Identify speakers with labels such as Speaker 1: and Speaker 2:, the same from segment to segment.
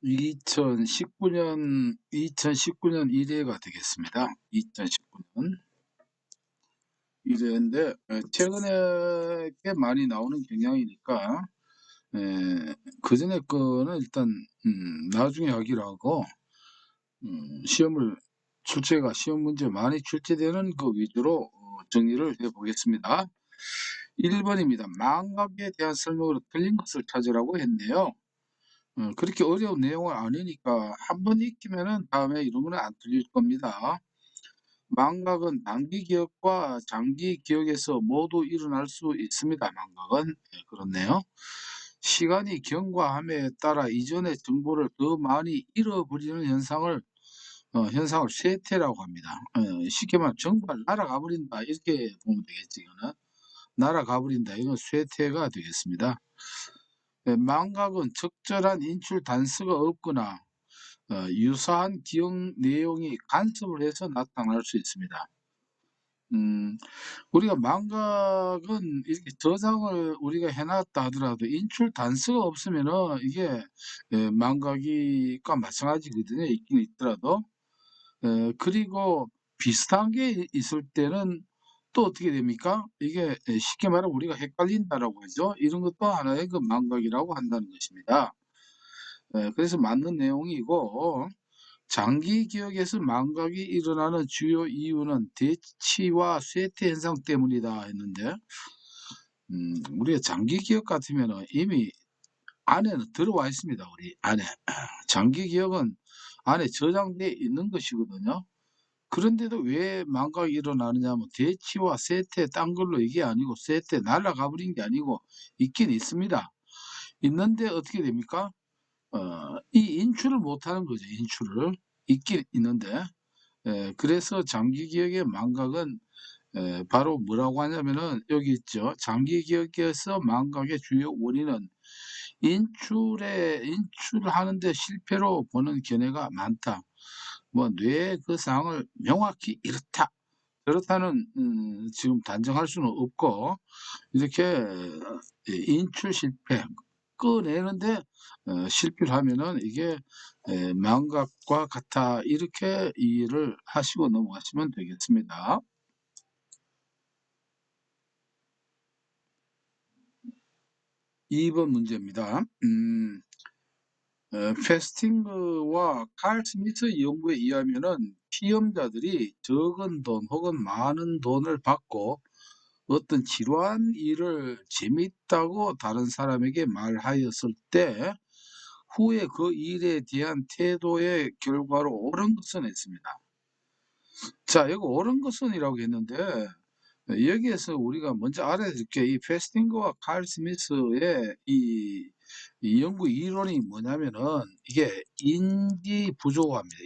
Speaker 1: 2019년 1회가 되겠습니다. 2019년 1회인데 최근에 꽤 많이 나오는 경향이니까 그전에 거는 일단 나중에 하기로 하고 시험을 시험 문제 많이 출제되는 그 위주로 정리를 해 보겠습니다. 1번입니다. 망각에 대한 설명으로 틀린 것을 찾으라고 했네요. 그렇게 어려운 내용은 아니니까 한 번 익히면은 다음에 이런 거는 안 틀릴 겁니다. 망각은 단기 기억과 장기 기억에서 모두 일어날 수 있습니다. 망각은. 그렇네요. 시간이 경과함에 따라 이전의 정보를 더 많이 잃어버리는 현상을 쇠퇴라고 합니다. 쉽게 말하면 정보가 날아가 버린다 이렇게 보면 되겠지. 이거는 날아가 버린다 이건 쇠퇴가 되겠습니다. 망각은 적절한 인출 단서가 없거나 유사한 기억 내용이 간섭을 해서 나타날 수 있습니다. 우리가 망각은 이렇게 저장을 우리가 해놨다 하더라도 인출 단서가 없으면은 이게 망각이과 마찬가지거든요. 있긴 있더라도. 그리고 비슷한 게 있을 때는 또 어떻게 됩니까? 이게 쉽게 말하면 우리가 헷갈린다라고 하죠. 이런 것도 하나의 그 망각이라고 한다는 것입니다. 그래서 맞는 내용이고 장기 기억에서 망각이 일어나는 주요 이유는 대치와 쇠퇴 현상 때문이다 했는데 우리가 장기 기억 같으면 이미 안에는 들어와 있습니다. 우리 안에. 장기 기억은 안에 저장돼 있는 것이거든요. 그런데도 왜 망각이 일어나느냐 하면 대치와 쇠퇴 딴 걸로 이게 아니고 쇠퇴 날아가 버린 게 아니고 있긴 있습니다. 있는데 어떻게 됩니까? 이 인출을 못하는 거죠. 인출을. 있긴 있는데 그래서 장기 기억의 망각은 바로 뭐라고 하냐면은 여기 있죠. 장기 기억에서 망각의 주요 원인은 인출하는데 실패로 보는 견해가 많다. 뭐 뇌의 그 상황을 명확히 이렇다. 그렇다는 지금 단정할 수는 없고 이렇게 인출 실패 꺼내는데 실패를 하면은 이게 망각과 같아 이렇게 이해를 하시고 넘어가시면 되겠습니다. 2번 문제입니다. 페스팅과 칼 스미스 연구에 의하면은 피험자들이 적은 돈 혹은 많은 돈을 받고 어떤 지루한 일을 재밌다고 다른 사람에게 말하였을 때 후에 그 일에 대한 태도의 결과로 옳은 것은 했습니다. 자, 여기 옳은 것은이라고 했는데 여기에서 우리가 먼저 알아야 될 게 이 페스팅거와 칼 스미스의 이 연구 이론이 뭐냐면은 이게 인지 부조화입니다.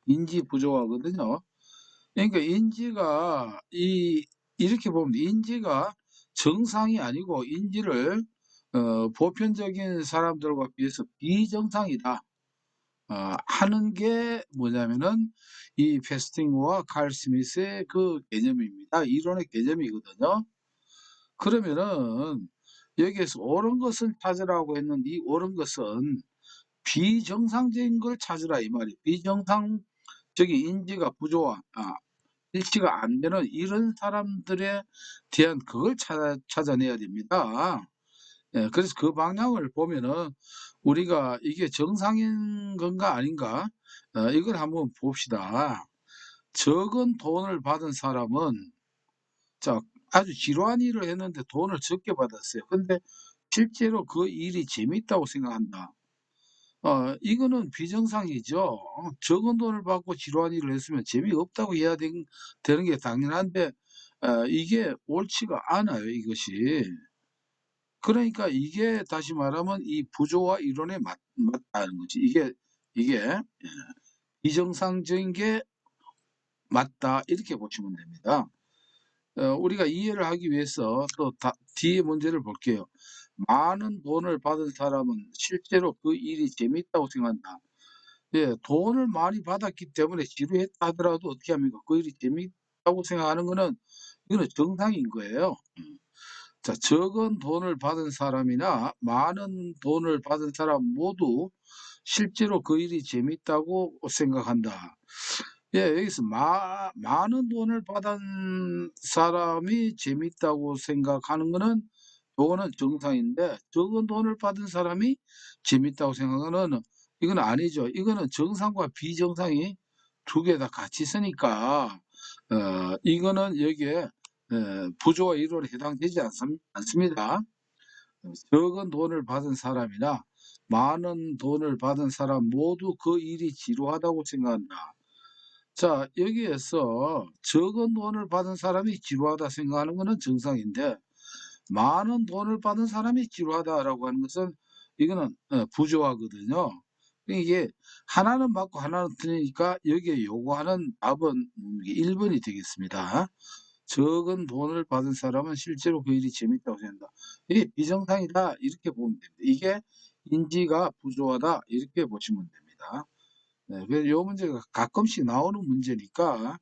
Speaker 1: 인지 부조화거든요. 그러니까 인지가 이렇게 보면 인지가 정상이 아니고 인지를 보편적인 사람들과 비해서 비정상이다. 하는 게 뭐냐면은 이 페스팅과 칼 스미스의 그 개념입니다. 이론의 개념이거든요. 그러면은 여기에서 옳은 것을 찾으라고 했는데 이 옳은 것은 비정상적인 걸 찾으라 이 말이에요. 비정상적인 인지가 부조화, 일치가 안 되는 이런 사람들에 대한 그걸 찾아내야 됩니다. 그래서 그 방향을 보면은 우리가 이게 정상인 건가 아닌가 이걸 한번 봅시다. 적은 돈을 받은 사람은 자 아주 지루한 일을 했는데 돈을 적게 받았어요. 근데 실제로 그 일이 재밌다고 생각한다. 이거는 비정상이죠. 적은 돈을 받고 지루한 일을 했으면 재미없다고 해야 되는 게 당연한데 이게 옳지가 않아요, 이것이. 그러니까 이게 다시 말하면 이 부조화 이론에 맞다는 거지. 이게 비정상적인 게 맞다 이렇게 보시면 됩니다. 우리가 이해를 하기 위해서 또 뒤에 문제를 볼게요. 많은 돈을 받은 사람은 실제로 그 일이 재밌다고 생각한다. 예, 돈을 많이 받았기 때문에 지루했다 하더라도 어떻게 합니까? 그 일이 재밌다고 생각하는 거는 이거는 정상인 거예요. 자, 적은 돈을 받은 사람이나 많은 돈을 받은 사람 모두 실제로 그 일이 재밌다고 생각한다. 예, 여기서 많은 돈을 받은 사람이 재밌다고 생각하는 거는 요거는 정상인데, 적은 돈을 받은 사람이 재밌다고 생각하는 이건 아니죠. 이거는 정상과 비정상이 두 개 다 같이 있으니까 이거는 여기에 부조와 이론에 해당되지 않습니다. 적은 돈을 받은 사람이나 많은 돈을 받은 사람 모두 그 일이 지루하다고 생각한다. 자, 여기에서 적은 돈을 받은 사람이 지루하다 생각하는 것은 정상인데, 많은 돈을 받은 사람이 지루하다라고 하는 것은 이거는 부조하거든요. 이게 하나는 맞고 하나는 틀리니까 여기에 요구하는 답은 1번이 되겠습니다. 적은 돈을 받은 사람은 실제로 그 일이 재밌다고 생각한다. 이게 비정상이다 이렇게 보면 됩니다. 이게 인지가 부조하다 이렇게 보시면 됩니다. 네, 그래서 요 문제가 가끔씩 나오는 문제니까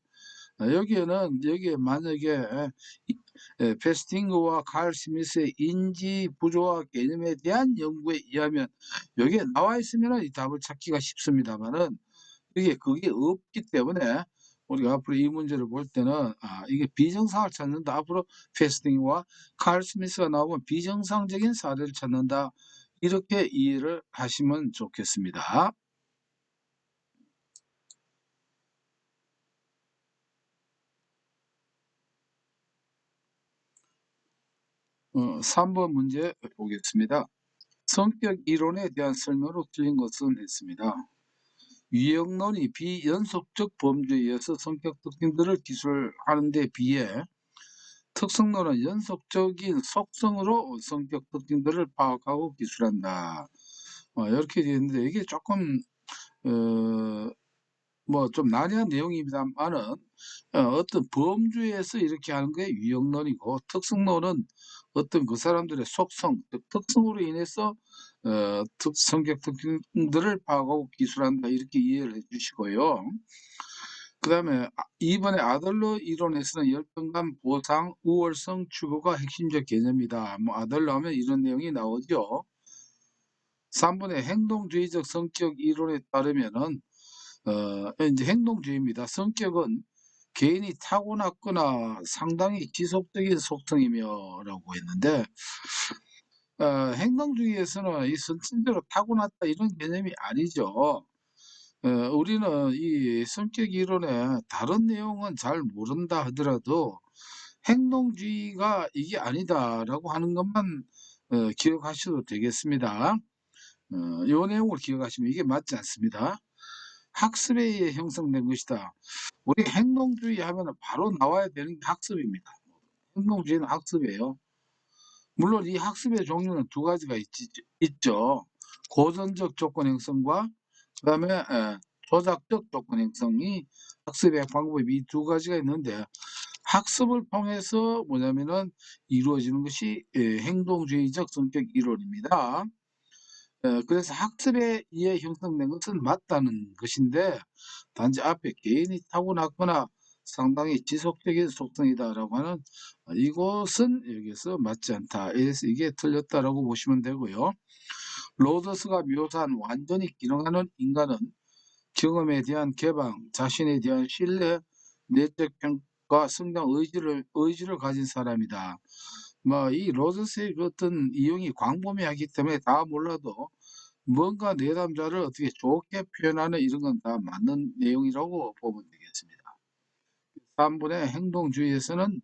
Speaker 1: 여기에 만약에 페스팅거와 칼 스미스의 인지 부조화 개념에 대한 연구에 의하면 여기에 나와 있으면 이 답을 찾기가 쉽습니다만은 이게 그게 없기 때문에 우리가 앞으로 이 문제를 볼 때는 이게 비정상을 찾는다. 앞으로 페스팅과 칼 스미스가 나오면 비정상적인 사례를 찾는다. 이렇게 이해를 하시면 좋겠습니다. 3번 문제 보겠습니다. 성격 이론에 대한 설명으로 틀린 것은 했습니다. 유형론이 비연속적 범주에 의해서 성격 특징들을 기술하는 데 비해 특성론은 연속적인 속성으로 성격 특징들을 파악하고 기술한다. 이렇게 되어 있는데 이게 조금 뭐 좀 난해한 내용입니다만은 어떤 범주에서 이렇게 하는 게 유형론이고, 특성론은 어떤 그 사람들의 속성, 특성으로 인해서 성격 특징들을 파악하고 기술한다 이렇게 이해를 해주시고요. 그 다음에 이번에 아들러 이론에서는 열등감, 보상, 우월성 추구가 핵심적 개념이다. 뭐 아들러 하면 이런 내용이 나오죠. 3번의 행동주의적 성격 이론에 따르면은 이제 행동주의입니다. 성격은 개인이 타고났거나 상당히 지속적인 속성이며라고 했는데 행동주의에서는 이 선천적으로 타고났다 이런 개념이 아니죠. 우리는 이 성격 이론의 다른 내용은 잘 모른다 하더라도 행동주의가 이게 아니다라고 하는 것만 기억하셔도 되겠습니다. 이 내용을 기억하시면 이게 맞지 않습니다. 학습에 의해 형성된 것이다. 우리 행동주의 하면 바로 나와야 되는 게 학습입니다. 행동주의는 학습이에요. 물론 이 학습의 종류는 두 가지가 있죠. 고전적 조건 형성과 그 다음에 조작적 조건 형성이 학습의 방법이 이 두 가지가 있는데, 학습을 통해서 뭐냐면은 이루어지는 것이 행동주의적 성격 이론입니다. 그래서 학습에 의해 형성된 것은 맞다는 것인데, 단지 앞에 개인이 타고났거나 상당히 지속적인 속성이다라고 하는 이것은 여기서 맞지 않다. 그래서 이게 틀렸다라고 보시면 되고요. 로저스가 묘사한 완전히 기능하는 인간은 경험에 대한 개방, 자신에 대한 신뢰, 내적 평가, 성장 의지를 가진 사람이다. 뭐 이 로저스의 그 어떤 이용이 광범위하기 때문에 다 몰라도 뭔가 내담자를 어떻게 좋게 표현하는 이런 건 다 맞는 내용이라고 보면 되겠습니다. 3번의 행동주의에서는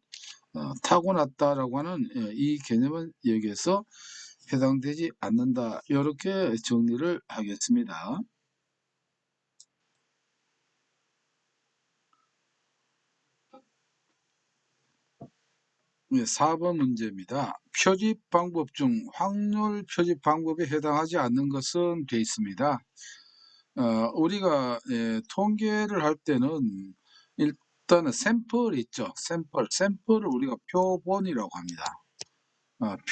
Speaker 1: 타고났다라고 하는 이 개념은 여기에서 해당되지 않는다. 이렇게 정리를 하겠습니다. 4번 문제입니다. 표집 방법 중 확률 표집 방법에 해당하지 않는 것은 되어 있습니다. 우리가 통계를 할 때는 일단은 샘플 있죠. 샘플을 우리가 표본이라고 합니다.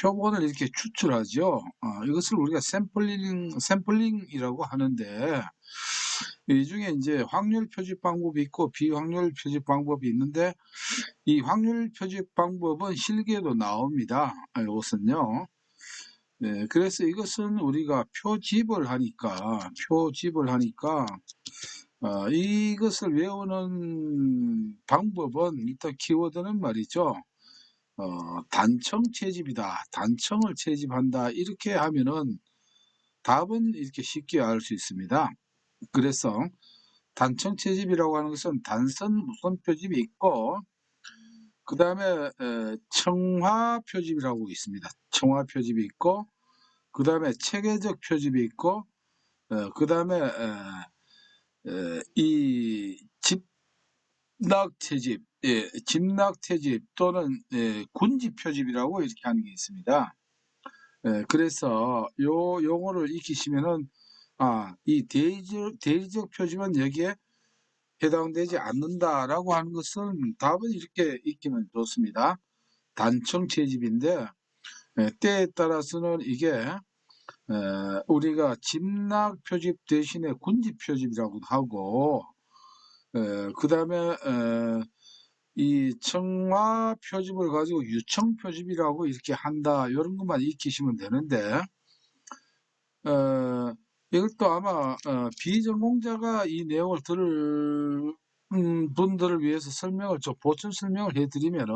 Speaker 1: 표본을 이렇게 추출하죠. 이것을 우리가 샘플링이라고 하는데, 이 중에 이제 확률 표집 방법이 있고 비확률 표집 방법이 있는데, 이 확률 표집 방법은 실기에도 나옵니다. 이것은요. 네, 그래서 이것은 우리가 표집을 하니까 이것을 외우는 방법은, 일단 키워드는 말이죠. 단청 채집이다. 단청을 채집한다. 이렇게 하면은 답은 이렇게 쉽게 알 수 있습니다. 그래서 단청 채집이라고 하는 것은 단선 무선 표집이 있고, 그 다음에 청화 표집이라고 있습니다. 청화 표집이 있고, 그 다음에 체계적 표집이 있고, 그 다음에 이 집락 채집, 집락 채집 또는 군지 표집이라고 이렇게 하는 게 있습니다. 그래서 요 용어를 익히시면은, 이 대리적 표집은 여기에 해당되지 않는다라고 하는 것은, 답은 이렇게 익히면 좋습니다. 단청 채집인데, 때에 따라서는 이게 우리가 집락 표집 대신에 군지 표집이라고도 하고, 그 다음에 이 청화 표집을 가지고 유청 표집이라고 이렇게 한다. 이런 것만 익히시면 되는데, 이것도 아마 비전공자가 이 내용을 들을 분들을 위해서 좀 보충 설명을 해드리면은,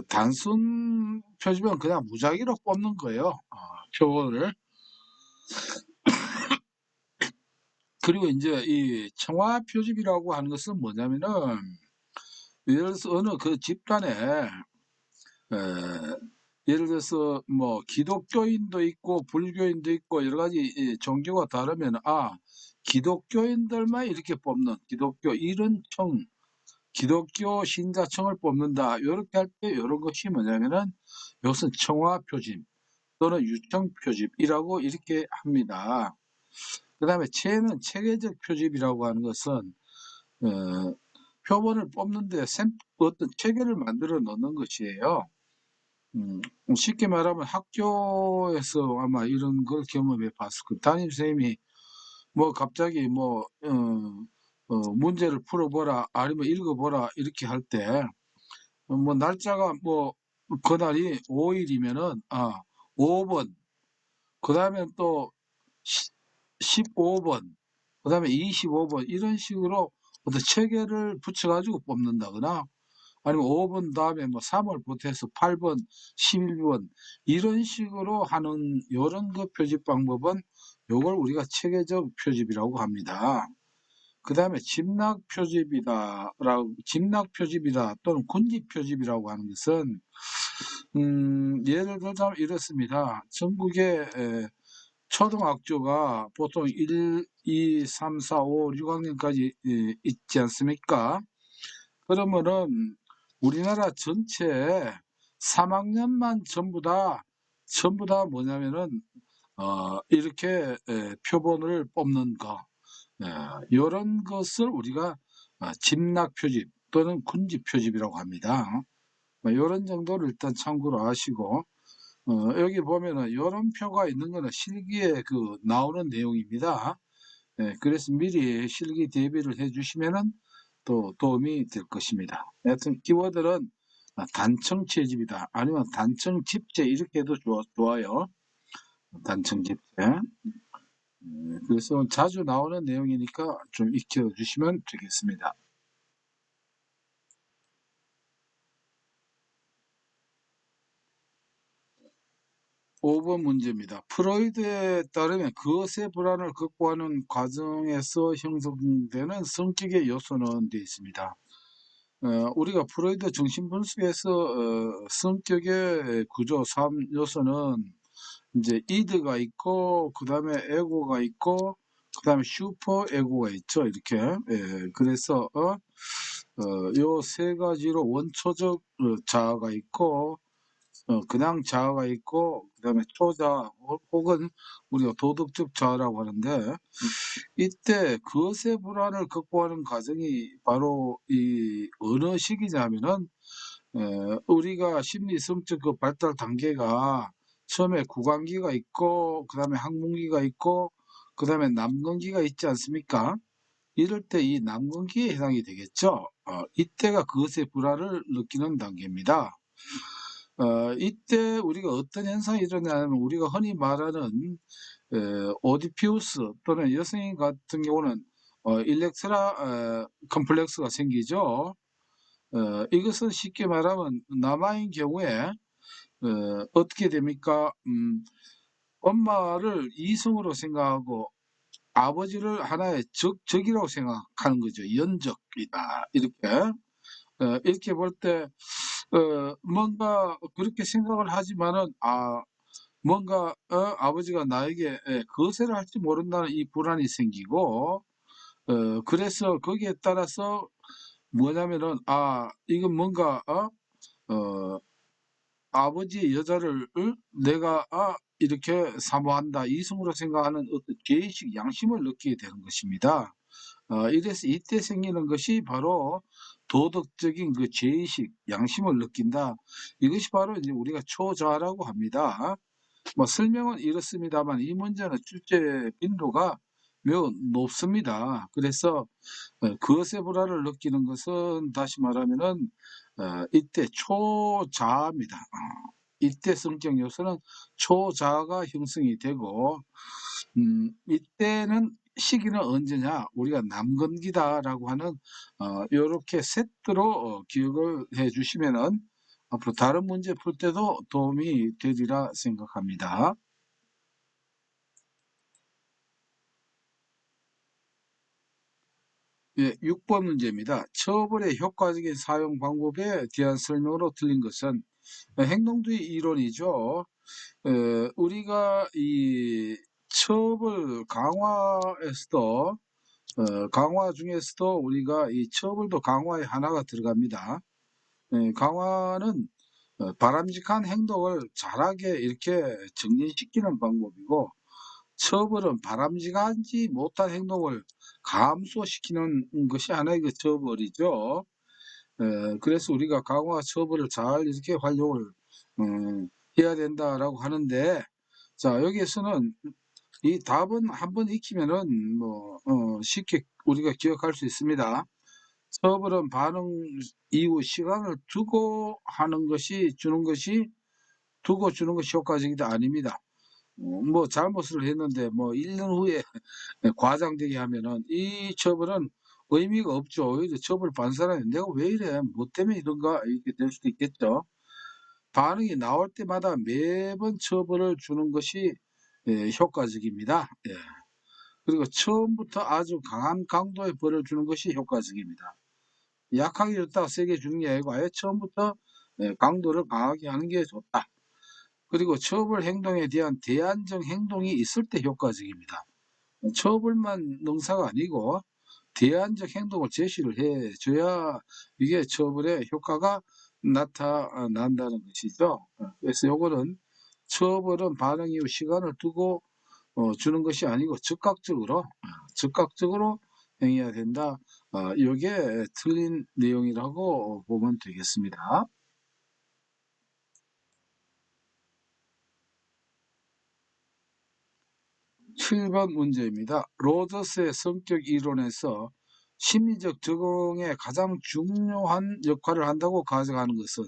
Speaker 1: 단순 표집은 그냥 무작위로 뽑는 거예요. 표를. 그리고 이제 이 청화 표집이라고 하는 것은 뭐냐면은, 예를 들어서 어느 그 집단에 예를 들어서 뭐 기독교인도 있고 불교인도 있고 여러 가지 종교가 다르면, 기독교인들만 이렇게 뽑는 기독교 이런 청, 기독교 신자청을 뽑는다. 이렇게 할 때 이런 것이 뭐냐면은, 이것은 청화 표집 또는 유청 표집이라고 이렇게 합니다. 그 다음에 체는 체계적 표집이라고 하는 것은 표본을 뽑는데 어떤 체계를 만들어 넣는 것이에요. 쉽게 말하면 학교에서 아마 이런 걸 경험해 봤을 거예요. 담임선생님이 뭐 갑자기 뭐 문제를 풀어보라 아니면 읽어보라 이렇게 할 때, 뭐 날짜가 뭐 그날이 5일이면은 5번, 그 다음에 또 15번, 그 다음에 25번 이런 식으로 어떤 체계를 붙여가지고 뽑는다거나, 아니면 5번 다음에 뭐 3월 보태서 8번, 11번 이런 식으로 하는 이런 그 표집 방법은, 요걸 우리가 체계적 표집이라고 합니다. 그 다음에 집락 표집이다 또는 군집 표집이라고 하는 것은, 예를 들자면 이렇습니다. 전국에 초등학교가 보통 1, 2, 3, 4, 5, 6학년까지 있지 않습니까? 그러면은 우리나라 전체 3학년만 전부 다 뭐냐면은 이렇게 표본을 뽑는 거, 이런 것을 우리가 집락 표집 또는 군집 표집이라고 합니다. 이런 정도를 일단 참고로 하시고, 여기 보면은 이런 표가 있는 거는 실기에 나오는 내용입니다. 그래서 미리 실기 대비를 해주시면은 또 도움이 될 것입니다. 하여튼 키워드는 단청 채집이다 아니면 단청 집재 이렇게 해도 좋아요. 단청 집재. 그래서 자주 나오는 내용이니까 좀 익혀주시면 되겠습니다. 5번 문제입니다. 프로이드에 따르면 그것의 불안을 극복하는 과정에서 형성되는 성격의 요소는 되어 있습니다. 우리가 프로이드 정신분석에서 성격의 구조 3요소는 이제 이드가 있고, 그 다음에 에고가 있고, 그 다음에 슈퍼 에고가 있죠. 이렇게. 그래서 요 세 가지로 원초적 자아가 있고, 그냥 자아가 있고, 그 다음에 초자아 혹은 우리가 도덕적 자아라고 하는데, 이때 그것의 불안을 극복하는 과정이 바로 이 어느 시기냐면은, 우리가 심리성적 그 발달 단계가 처음에 구강기가 있고, 그 다음에 학문기가 있고, 그 다음에 남근기가 있지 않습니까? 이럴 때 이 남근기에 해당이 되겠죠. 이때가 그것의 불안을 느끼는 단계입니다. 이때 우리가 어떤 현상이 일어나냐면 우리가 흔히 말하는 오디피우스 또는 여성인 같은 경우는 일렉트라 컴플렉스가 생기죠. 이것은 쉽게 말하면 남아인 경우에 어떻게 됩니까? 엄마를 이성으로 생각하고 아버지를 하나의 적이라고 생각하는 거죠. 연적이다. 이렇게 볼 때, 뭔가 그렇게 생각을 하지만은, 뭔가, 아버지가 나에게 거세를 할지 모른다는 이 불안이 생기고, 그래서 거기에 따라서 뭐냐면은, 이건 뭔가, 어, 아버지의 여자를 내가 이렇게 사모한다 이성으로 생각하는 어떤 죄의식 양심을 느끼게 되는 것입니다. 이래서 이때 생기는 것이 바로 도덕적인 그 죄의식 양심을 느낀다. 이것이 바로 이제 우리가 초자라고 합니다. 뭐 설명은 이렇습니다만 이 문제는 출제 빈도가 매우 높습니다. 그래서 그것의 불안을 느끼는 것은 다시 말하면은 이때 초자입니다. 이때 성격 요소는 초자가 형성이 되고 이때는 시기는 언제냐? 우리가 남건기다라고 하는 요렇게 세트로 기억을 해 주시면은 앞으로 다른 문제 풀 때도 도움이 되리라 생각합니다. 예, 6번 문제입니다. 처벌의 효과적인 사용 방법에 대한 설명으로 틀린 것은 행동주의 이론이죠. 우리가 이 처벌 강화에서도 강화 중에서도 우리가 이 처벌도 강화의 하나가 들어갑니다. 강화는 바람직한 행동을 잘하게 이렇게 정진시키는 방법이고 처벌은 바람직하지 못한 행동을 감소시키는 것이 하나의 그 처벌이죠. 그래서 우리가 강화 처벌을 잘 이렇게 활용을 해야 된다라고 하는데 자 여기에서는 이 답은 한번 익히면은 뭐 쉽게 우리가 기억할 수 있습니다. 처벌은 반응 이후 시간을 두고 하는 것이 두고 주는 것이 효과적이다 아닙니다. 뭐 잘못을 했는데 뭐 1년 후에 과장되게 하면은 이 처벌은 의미가 없죠. 오히려 처벌받은 사람이 내가 왜 이래? 뭐 때문에 이런가? 이렇게 될 수도 있겠죠. 반응이 나올 때마다 매번 처벌을 주는 것이 효과적입니다. 예. 그리고 처음부터 아주 강한 강도의 벌을 주는 것이 효과적입니다. 약하게 줬다가 세게 주는 게 아니고 아예 처음부터 강도를 강하게 하는 게 좋다. 그리고 처벌 행동에 대한 대안적 행동이 있을 때 효과적입니다. 처벌만 능사가 아니고 대안적 행동을 제시를 해줘야 이게 처벌의 효과가 나타난다는 것이죠. 그래서 요거는 처벌은 반응 이후 시간을 두고 주는 것이 아니고 즉각적으로 행해야 된다. 이게 틀린 내용이라고 보면 되겠습니다. 7번 문제입니다. 로저스의 성격 이론에서 심리적 적응에 가장 중요한 역할을 한다고 가정하는 것은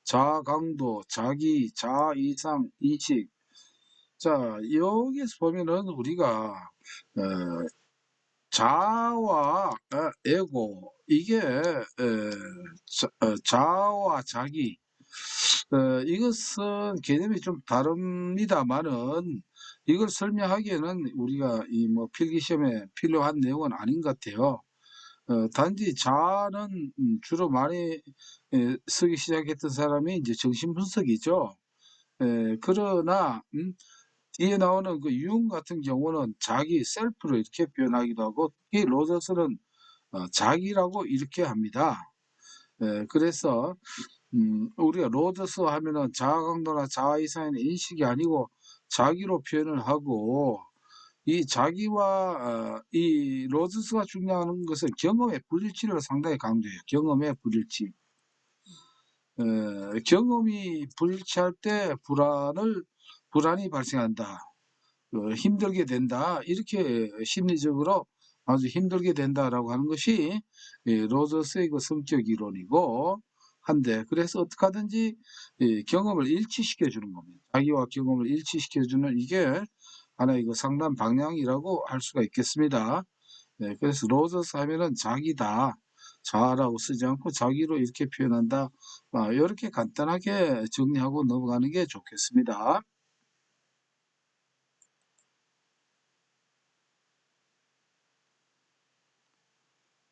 Speaker 1: 자강도, 자기, 자이상, 이식. 자, 여기에서 보면은 우리가 어, 자아와 에고 이게 자아와 자기 이것은 개념이 좀 다릅니다만은 이걸 설명하기에는 우리가 이 뭐 필기 시험에 필요한 내용은 아닌 것 같아요. 단지 자아는 주로 많이 쓰기 시작했던 사람이 이제 정신분석이죠. 그러나 뒤에 나오는 그 융 같은 경우는 자기 셀프로 이렇게 표현하기도 하고 특히 로저스는 자기라고 이렇게 합니다. 그래서 우리가 로저스 하면은 자아 강도나 자아 이상의 인식이 아니고 자기로 표현을 하고 이 자기와 이 로저스가 중요한 것은 경험의 불일치를 상당히 강조해요. 경험의 불일치. 경험이 불일치할 때 불안이 발생한다. 힘들게 된다. 이렇게 심리적으로 아주 힘들게 된다라고 하는 것이 로저스의 그 성격 이론이고 한데, 그래서 어떻게 하든지 경험을 일치시켜 주는 겁니다. 자기와 경험을 일치시켜 주는, 이게 하나의 그 상담 방향이라고 할 수가 있겠습니다. 네, 그래서 로저스 하면은 자기다. 자라고 쓰지 않고 자기로 이렇게 표현한다. 이렇게 간단하게 정리하고 넘어가는 게 좋겠습니다.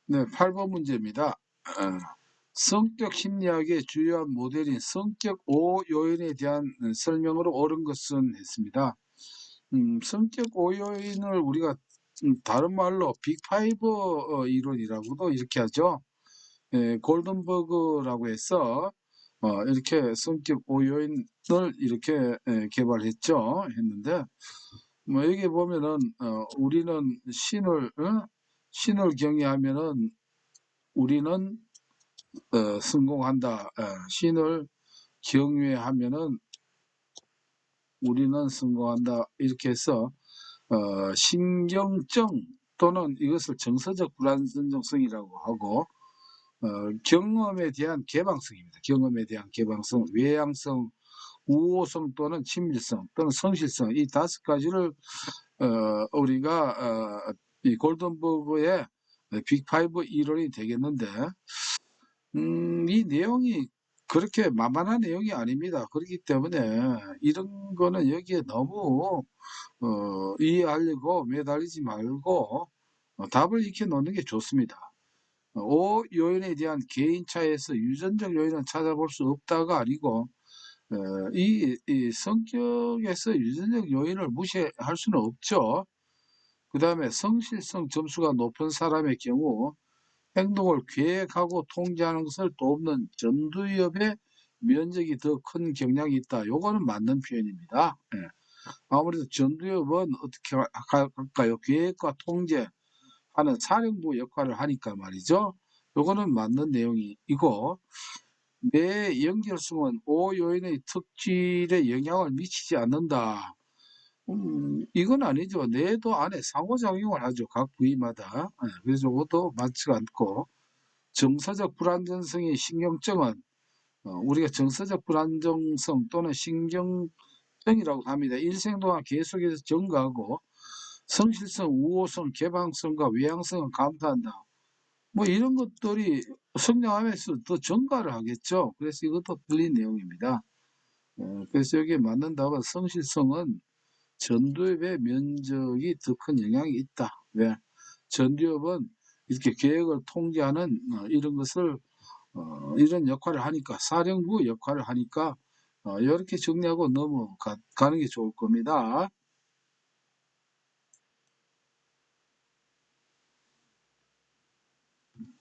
Speaker 1: 네, 8번 문제입니다. 성격 심리학의 주요한 모델인 성격 5 요인에 대한 설명으로 옳은 것은 했습니다. 성격 5 요인을 우리가 다른 말로 빅5 이론이라고도 이렇게 하죠. 골든버그라고 해서 이렇게 성격 5 요인을 이렇게 개발했죠. 했는데, 뭐 여기 보면은 우리는 신을 경외하면은 우리는 성공한다. 신을 경외하면은 우리는 성공한다. 이렇게 해서 신경증 또는 이것을 정서적 불안정성이라고 하고, 경험에 대한 개방성입니다. 경험에 대한 개방성, 외향성, 우호성 또는 친밀성 또는 성실성, 이 5가지를 우리가 이 골든버그의 빅5 이론이 되겠는데, 이 내용이 그렇게 만만한 내용이 아닙니다. 그렇기 때문에 이런 거는 여기에 너무 이해하려고 매달리지 말고 답을 익혀 놓는 게 좋습니다. 5 요인에 대한 개인 차이에서 유전적 요인은 찾아볼 수 없다가 아니고, 이 성격에서 유전적 요인을 무시할 수는 없죠. 그 다음에 성실성 점수가 높은 사람의 경우 행동을 계획하고 통제하는 것을 돕는 전두엽의 면적이 더 큰 경향이 있다. 요거는 맞는 표현입니다. 예. 아무래도 전두엽은 어떻게 할까요? 계획과 통제하는 사령부 역할을 하니까 말이죠. 요거는 맞는 내용이고, 뇌 연결성은 5 요인의 특질에 영향을 미치지 않는다. 이건 아니죠. 뇌도 안에 상호작용을 하죠. 각 부위마다. 예, 그래서 그것도 맞지가 않고, 정서적 불안정성의 신경증은 우리가 정서적 불안정성 또는 신경증이라고 합니다. 일생 동안 계속해서 증가하고, 성실성, 우호성, 개방성과 외향성은 감소한다. 뭐 이런 것들이 성장하면서 더 증가를 하겠죠. 그래서 이것도 틀린 내용입니다. 그래서 여기에 맞는 답은 성실성은 전두엽의 면적이 더 큰 영향이 있다. 왜? 전두엽은 이렇게 계획을 통제하는 이런 것을 이런 역할을 하니까, 사령부 역할을 하니까 이렇게 정리하고 넘어가는 게 좋을 겁니다.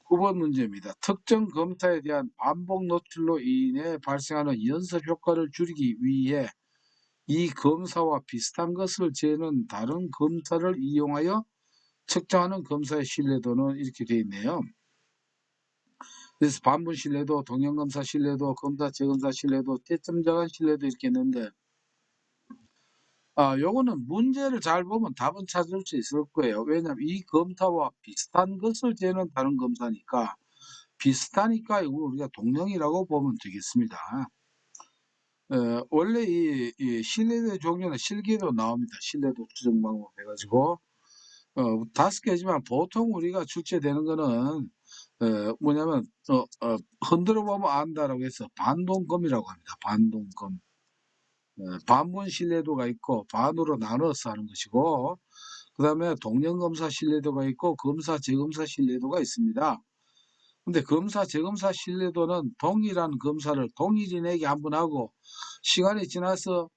Speaker 1: 9번 문제입니다. 특정 검사에 대한 반복 노출로 인해 발생하는 연습 효과를 줄이기 위해 이 검사와 비슷한 것을 재는 다른 검사를 이용하여 측정하는 검사의 신뢰도는 이렇게 되어 있네요. 그래서 반분 신뢰도, 동형검사 신뢰도, 검사 재검사 신뢰도, 채점자간 신뢰도 이렇게 있는데, 요거는 문제를 잘 보면 답은 찾을 수 있을 거예요. 왜냐하면 이 검사와 비슷한 것을 재는 다른 검사니까, 비슷하니까 이걸 우리가 동형이라고 보면 되겠습니다. 원래 이 신뢰도 종류는 실기도 나옵니다. 신뢰도 추정 방법 해가지고 5개지만 보통 우리가 출제되는 거는 뭐냐면 흔들어 보면 안다라고 해서 반동검이라고 합니다. 반동검. 반분 신뢰도가 있고 반으로 나눠서 하는 것이고, 그 다음에 동형검사 신뢰도가 있고 검사 재검사 신뢰도가 있습니다. 근데 검사 재검사 신뢰도는 동일한 검사를 동일인에게 한 번 하고 시간이 지나서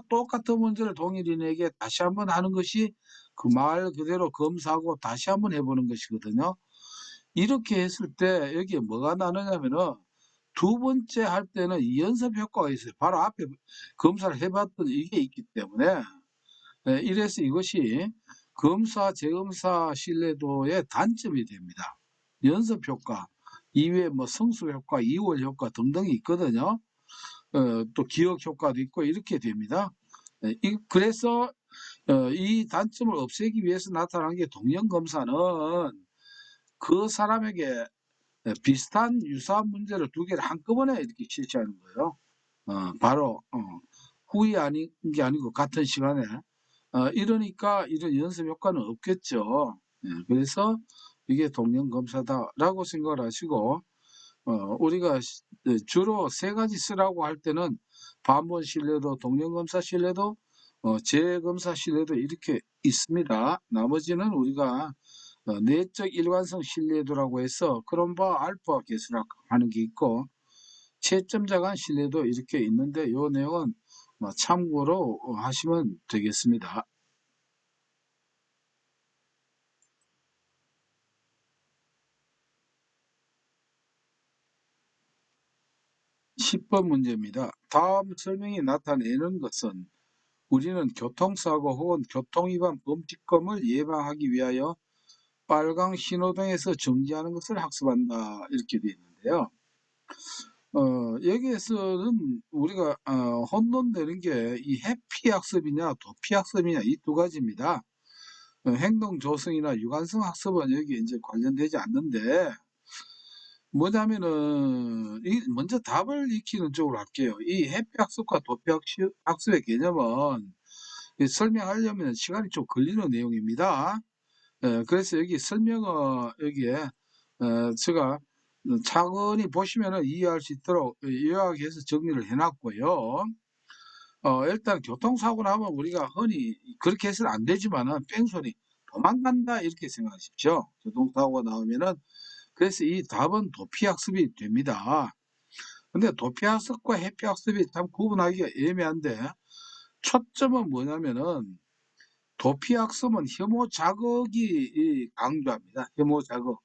Speaker 1: 똑같은 문제를 동일인에게 다시 한 번 하는 것이 그 말 그대로 검사하고 다시 한 번 해보는 것이거든요. 이렇게 했을 때 여기에 뭐가 나느냐면은 두 번째 할 때는 연습 효과가 있어요. 바로 앞에 검사를 해봤던 이게 있기 때문에 이래서 이것이 검사 재검사 신뢰도의 단점이 됩니다. 연습 효과 이외에 뭐 성수 효과, 이월 효과 등등이 있거든요. 또 기억 효과도 있고 이렇게 됩니다. 그래서 이 단점을 없애기 위해서 나타난 게 동형 검사는 그 사람에게 비슷한 유사한 문제를 두 개를 한꺼번에 이렇게 실시하는 거예요. 바로 후이 아닌 게 아니고 같은 시간에. 이러니까 이런 연습 효과는 없겠죠. 그래서 이게 동형 검사다라고 생각을 하시고, 우리가 주로 세 가지 쓰라고 할 때는 반본 신뢰도, 동형 검사 신뢰도, 재검사 신뢰도 이렇게 있습니다. 나머지는 우리가 내적 일관성 신뢰도라고 해서 크롬바 알파 계수학 하는 게 있고, 채점자 간 신뢰도 이렇게 있는데, 이 내용은 참고로 하시면 되겠습니다. 10번 문제입니다. 다음 설명이 나타내는 것은 우리는 교통사고 혹은 교통위반 범칙금을 예방하기 위하여 빨강 신호등에서 정지하는 것을 학습한다. 이렇게 되어 있는데요. 여기에서는 우리가 혼돈되는 게 이 해피 학습이냐 도피 학습이냐 이 두 가지입니다. 행동 조성이나 유관성 학습은 여기 이제 관련되지 않는데, 뭐냐면은 먼저 답을 익히는 쪽으로 할게요. 이 해피 학습과 도피 학습의 개념은 설명하려면 시간이 좀 걸리는 내용입니다. 그래서 여기 설명은 여기에 제가 차근히 보시면은 이해할 수 있도록 요약해서 정리를 해놨고요. 일단 교통사고 나면 우리가 흔히 그렇게 해서는 안 되지만은 뺑소니 도망간다 이렇게 생각하십시오. 교통사고가 나오면은. 그래서 이 답은 도피학습이 됩니다. 근데 도피학습과 해피학습이 참 구분하기가 애매한데, 초점은 뭐냐면은 도피학습은 혐오 자극이 강조합니다. 혐오 자극.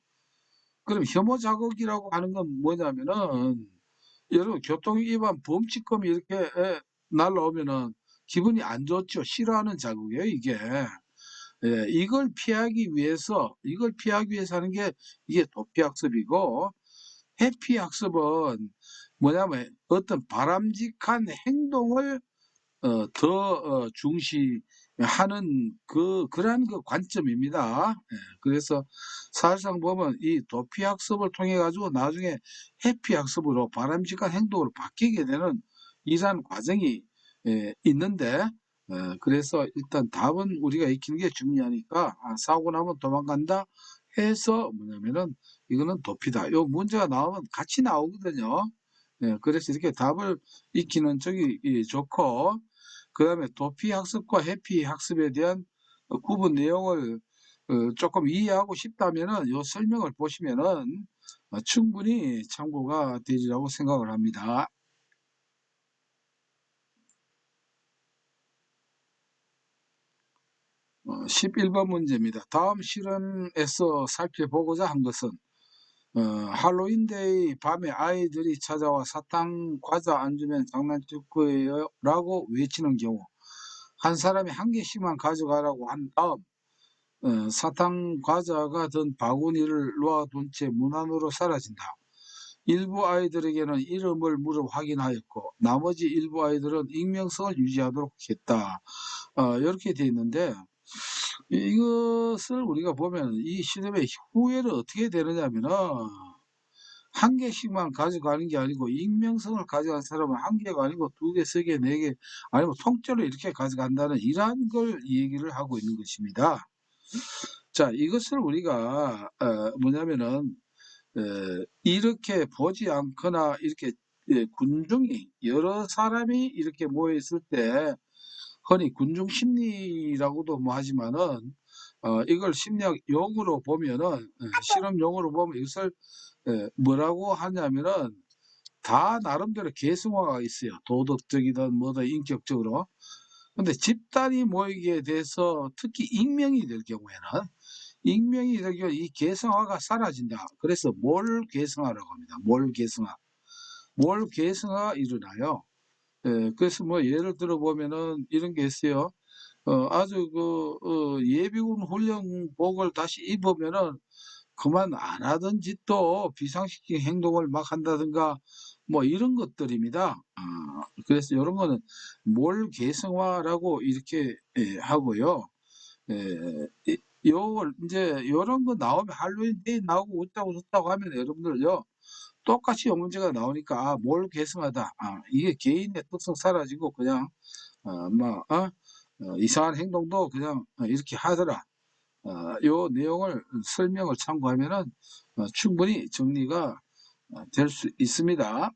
Speaker 1: 그럼 혐오 자극이라고 하는 건 뭐냐면은, 여러분 교통위반 범칙금이 이렇게 날라오면은 기분이 안 좋죠. 싫어하는 자극이에요, 이게. 이걸 피하기 위해서 하는 게 이게 도피학습이고, 해피학습은 뭐냐면 어떤 바람직한 행동을 더 중시하는 그러한 그 관점입니다. 그래서 사실상 보면 이 도피학습을 통해 가지고 나중에 해피학습으로 바람직한 행동으로 바뀌게 되는 이러한 과정이 있는데, 그래서 일단 답은 우리가 익히는 게 중요하니까, 사고 나면 도망간다 해서 뭐냐면은 이거는 도피다. 요 문제가 나오면 같이 나오거든요. 그래서 이렇게 답을 익히는 쪽이 좋고, 그 다음에 도피 학습과 해피 학습에 대한 구분 내용을 조금 이해하고 싶다면은 요 설명을 보시면은 충분히 참고가 되리라고 생각을 합니다. 11번 문제입니다. 다음 실험에서 살펴보고자 한 것은 할로윈데이 밤에 아이들이 찾아와 사탕 과자 안 주면 장난칠 거예요 라고 외치는 경우, 한 사람이 한 개씩만 가져가라고 한 다음 사탕 과자가 든 바구니를 놓아둔 채 문 안으로 사라진다. 일부 아이들에게는 이름을 물어 확인하였고 나머지 일부 아이들은 익명성을 유지하도록 했다. 이렇게 돼 있는데, 이것을 우리가 보면 이 실험의 후회를 어떻게 되느냐면은 한 개씩만 가져가는 게 아니고, 익명성을 가져간 사람은 한 개가 아니고 두 개, 세 개, 네 개, 아니면 통째로 이렇게 가져간다는 이러한 걸 얘기를 하고 있는 것입니다. 자, 이것을 우리가 뭐냐면은 이렇게 보지 않거나 이렇게 군중이 여러 사람이 이렇게 모여 있을 때 흔히 군중 심리라고도 뭐 하지만은 이걸 심리학 용어로 보면은 실험 용어로 보면 이것을 뭐라고 하냐면은 다 나름대로 개성화가 있어요. 도덕적이든 뭐든 인격적으로. 근데 집단이 모이게 돼서 특히 익명이 될 경우에는 익명이 될 경우 이 개성화가 사라진다. 그래서 몰 개성화라고 합니다. 몰 개성화. 몰 개성화가 일어나요. 그래서 뭐 예를 들어 보면은 이런 게 있어요. 아주 예비군 훈련복을 다시 입으면은 그만 안 하던 짓도 비상식적인 행동을 막 한다든가, 뭐 이런 것들입니다. 그래서 요런 거는 몰개성화라고 이렇게 하고요. 이 요걸 인제 요런 거 나오면 할로윈 데이 나오고 웃자고 좋다고 하면 여러분들요 똑같이 요 문제가 나오니까 '아 몰개성하다. 이게 개인의 특성 사라지고 그냥 뭐 이상한 행동도 그냥 이렇게 하더라.' 요 내용을 설명을 참고하면은 충분히 정리가 될 수 있습니다.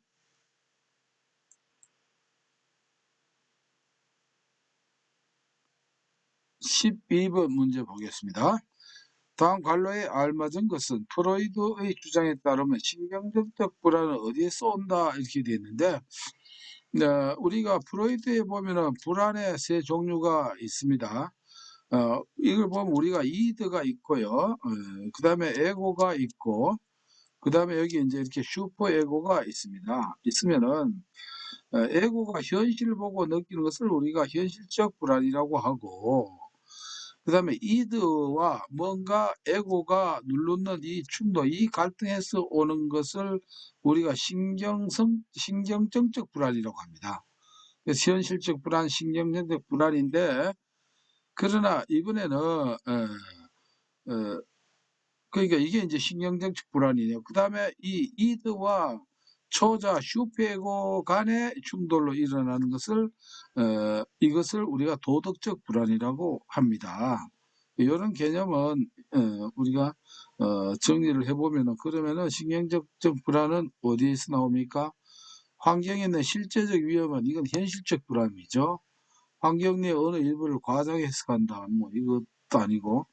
Speaker 1: 12번 문제 보겠습니다. 다음 관로에 알맞은 것은 프로이드의 주장에 따르면 신경정적 불안은 어디에서 온다 이렇게 되어 있는데 우리가 프로이드에 보면은 불안의 세 종류가 있습니다. 이걸 보면 우리가 이드가 있고요. 그다음에 에고가 있고 그다음에 여기 이제 이렇게 슈퍼 에고가 있습니다. 있으면은 에고가 현실을 보고 느끼는 것을 우리가 현실적 불안이라고 하고 그다음에 이드와 뭔가 에고가 누르는 이 충돌, 이 갈등에서 오는 것을 우리가 신경정적 불안이라고 합니다. 그래서 현실적 불안, 신경정적 불안인데 그러나 이번에는 그러니까 이게 이제 신경정적 불안이네요. 그다음에 이 이드와 초자 슈페고 간의 충돌로 일어나는 것을 이것을 우리가 도덕적 불안이라고 합니다. 이런 개념은 우리가 정리를 해보면은 그러면은 신경적 불안은 어디에서 나옵니까? 환경에 있는 실제적 위험은 이건 현실적 불안이죠. 환경 내 어느 일부를 과장해 해석한다. 뭐 이것도 아니고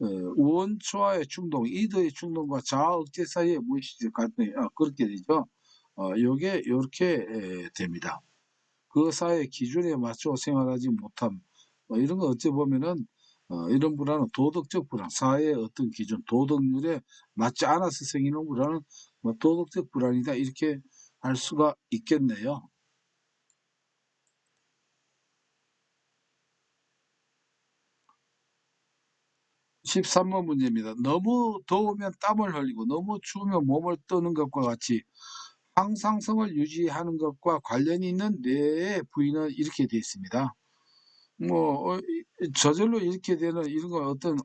Speaker 1: 우원초와의 충동, 이더의 충동과 자아 억제 사이의 무의식적 갈등이 그렇게 되죠. 요게 요렇게 됩니다. 그 사회의 기준에 맞춰 생활하지 못함. 이런 거 어찌 보면은 이런 불안은 도덕적 불안, 사회의 어떤 기준, 도덕률에 맞지 않아서 생기는 불안은 뭐 도덕적 불안이다 이렇게 할 수가 있겠네요. 13번 문제입니다. 너무 더우면 땀을 흘리고 너무 추우면 몸을 떠는 것과 같이 항상성을 유지하는 것과 관련이 있는 뇌의 부위는 이렇게 되어 있습니다. 뭐 저절로 이렇게 되는 이런 건 어떤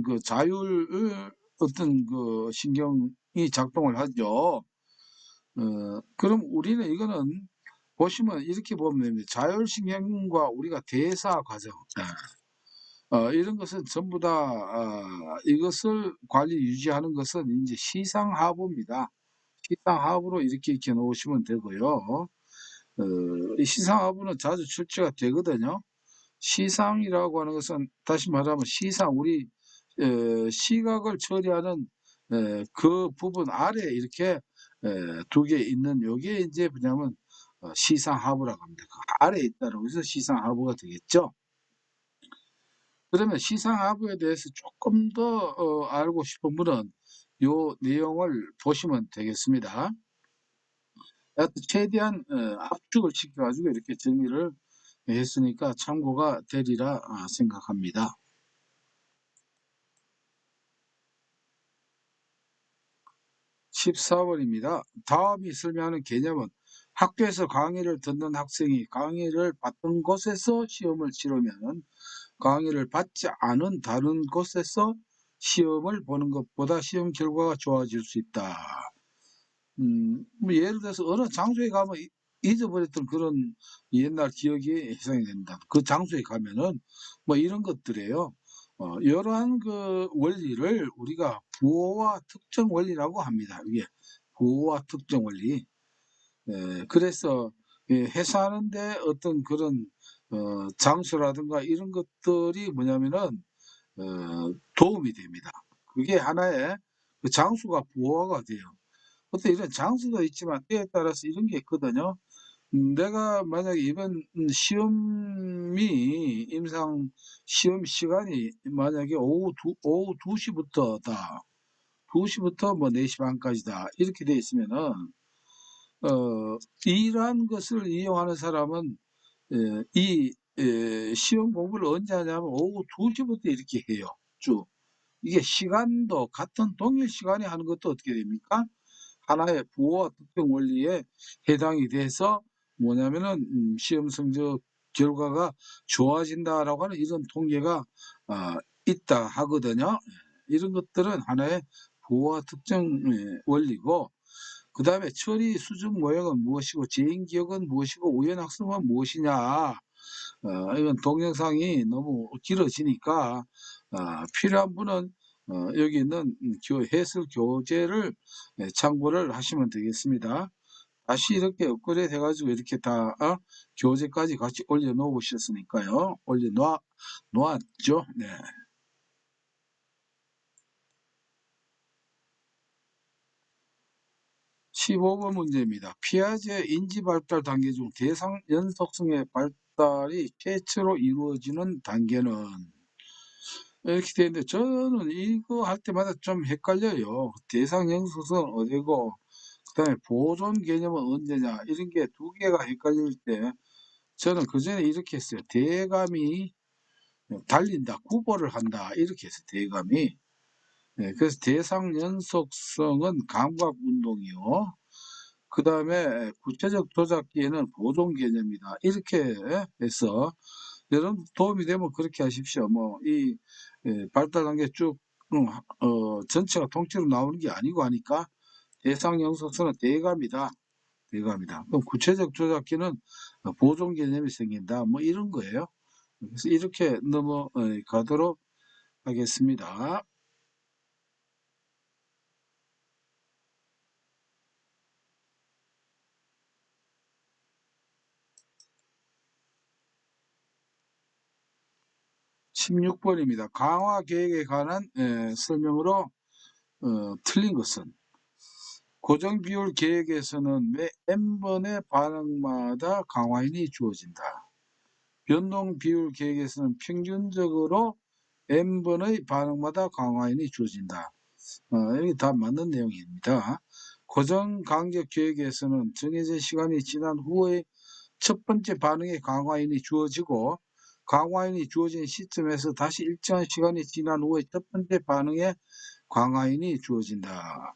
Speaker 1: 그 자율을 어떤 그 신경이 작동을 하죠. 그럼 우리는 이거는 보시면 이렇게 보면 됩니다. 자율신경과 우리가 대사 과정 이런 것은 전부 다 이것을 관리 유지하는 것은 이제 시상하부입니다. 시상하부로 이렇게 놓으시면 되고요. 이 시상하부는 자주 출제가 되거든요. 시상이라고 하는 것은 다시 말하면 시상 우리 시각을 처리하는 그 부분 아래에 이렇게 두 개 있는 요게 인제 뭐냐면 시상하부라고 합니다. 그 아래에 있다라고 해서 시상하부가 되겠죠. 그러면 시상하부에 대해서 쪼끔 더 알고 싶은 분은 요 내용을 보시면 되겠습니다. 하여튼 최대한 압축을 시켜 가지고 이렇게 정리를 했으니까 참고가 되리라 생각합니다. 14번입니다. 다음이 설명하는 개념은 학교에서 강의를 듣는 학생이 강의를 받던 곳에서 시험을 치르면 강의를 받지 않은 다른 곳에서 시험을 보는 것보다 시험 결과가 좋아질 수 있다. 뭐 예를 들어서 어느 장소에 가면 잊어버렸던 그런 옛날 기억이 해상이 된다. 그 장소에 가면은 뭐 이런 것들이에요. 이러한 그 원리를 우리가 부호와 특정 원리라고 합니다. 이게 부호와 특정 원리. 그래서 회사하는데 어떤 그런 장소라든가 이런 것들이 뭐냐면은 도움이 됩니다. 그게 하나의 그 장소가 부호가 돼요. 어떤 이런 장소도 있지만 때에 따라서 이런 게 있거든요. 내가 만약에 이번 시험이 임상 시험 시간이 만약에 오후 2 시부터다. 2 시부터 뭐 4시 반까지다. 이렇게 돼 있으면은 이러한 것을 이용하는 사람은 이 시험 공부를 언제 하냐면 오후 2 시부터 이렇게 해요, 쭉. 이게 시간도 같은 동일 시간에 하는 것도 어떻게 됩니까? 하나의 부호와 특정 원리에 해당이 돼서 뭐냐면은 시험 성적 결과가 좋아진다라고 하는 이런 통계가 있다 하거든요. 이런 것들은 하나의 부호와 특정 원리고, 그다음에 처리 수준 모형은 무엇이고 재인 기억은 무엇이고 우연 학습은 무엇이냐. 이건 동영상이 너무 길어지니까 필요한 분은 여기 있는 해설 교재를 참고를 하시면 되겠습니다. 다시 이렇게 업그레이드 해가지고 이렇게 다 교재까지 같이 올려놓으셨으니까요. 놓았죠. 네. 15번 문제입니다. 피아제 인지 발달 단계 중 대상 연속성의 발달이 최초로 이루어지는 단계는, 이렇게 되어 있는데 저는 이거 할 때마다 좀 헷갈려요. 대상 연속성은 어디고 그다음에 보존 개념은 언제냐, 이런 게 두 개가 헷갈릴 때 저는 그 전에 이렇게 했어요. 대감이 달린다, 구보를 한다, 이렇게 했어요. 대감이. 그래서 대상 연속성은 감각 운동이요. 그 다음에 구체적 조작기에는 보존 개념이다, 이렇게 해서 여러분 도움이 되면 그렇게 하십시오. 뭐 이 발달 단계 쭉 전체가 통째로 나오는 게 아니고 하니까 대상 연속성은 대감이다. 대감이다. 그럼 구체적 조작기는 보존 개념이 생긴다. 뭐 이런 거예요. 그래서 이렇게 넘어가도록 하겠습니다. 16번입니다. 강화 계획에 관한 설명으로 틀린 것은, 고정 비율 계획에서는 매 n번의 반응마다 강화인이 주어진다. 변동 비율 계획에서는 평균적으로 n번의 반응마다 강화인이 주어진다. 여기 다 맞는 내용입니다. 고정 간격 계획에서는 정해진 시간이 지난 후에 첫 번째 반응에 강화인이 주어지고, 강화인이 주어진 시점에서 다시 일정한 시간이 지난 후에 첫 번째 반응에 강화인이 주어진다.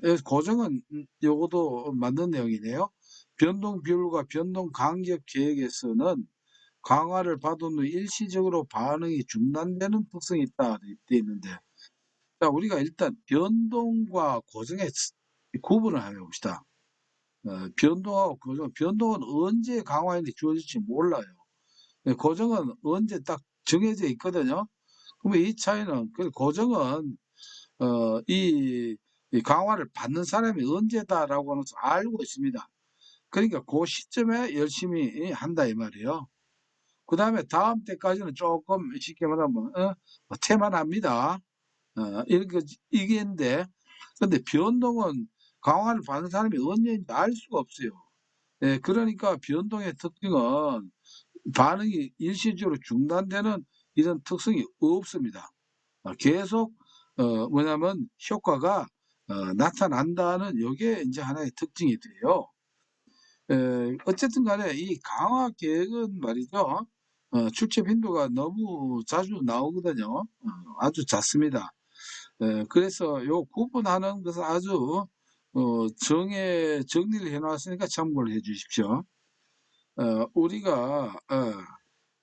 Speaker 1: 여기서 고정은 요것도 맞는 내용이네요. 변동 비율과 변동 간격 계획에서는 강화를 받은 후 일시적으로 반응이 중단되는 특성이 있다 되어 있는데, 자, 우리가 일단 변동과 고정의 구분을 한번 해봅시다. 변동하고 고정, 변동은 언제 강화인이 주어질지 몰라요. 고정은 언제 딱 정해져 있거든요. 그러면 이 차이는, 고정은 이 강화를 받는 사람이 언제다라고 하는 것을 알고 있습니다. 그러니까 그 시점에 열심히 한다 이 말이에요. 그 다음에 다음 때까지는 조금 쉽게 말하면 뭐 태만합니다. 이렇게 이게인데, 근데 변동은 강화를 받는 사람이 언제인지 알 수가 없어요. 그러니까 변동의 특징은 반응이 일시적으로 중단되는 이런 특성이 없습니다. 계속 뭐냐면 효과가 나타난다는 이게 이제 하나의 특징이 돼요. 어쨌든 간에 이 강화 계획은 말이죠. 출제 빈도가 너무 자주 나오거든요. 아주 잦습니다. 그래서 요 구분하는 것을 아주 정리를 해놨으니까 참고를 해 주십시오. 우리가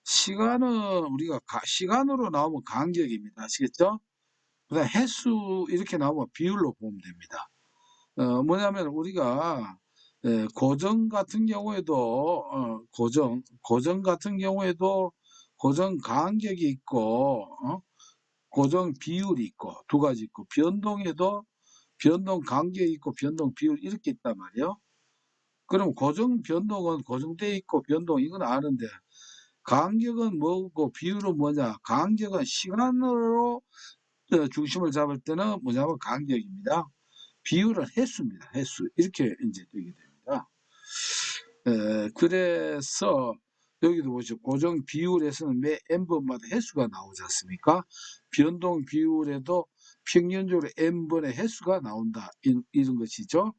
Speaker 1: 시간은 우리가 시간으로 나오면 간격입니다. 아시겠죠? 그다음 횟수 이렇게 나오면 비율로 보면 됩니다. 뭐냐면 우리가 고정 같은 경우에도 고정 같은 경우에도 고정 간격이 있고 고정 비율이 있고 두 가지 있고, 변동에도 변동 간격이 있고 변동 비율 이렇게 있단 말이에요. 그럼 고정 변동은 고정되어 있고 변동 이건 아는데, 간격은 뭐고 비율은 뭐냐? 간격은 시간으로 중심을 잡을 때는 뭐냐면 간격입니다. 비율은 횟수입니다. 횟수. 이렇게 이제 되게 됩니다. 그래서 여기도 보시죠. 고정 비율에서는 매 n번마다 횟수가 나오지 않습니까? 변동 비율에도 평균적으로 n번의 횟수가 나온다. 이런 것이죠.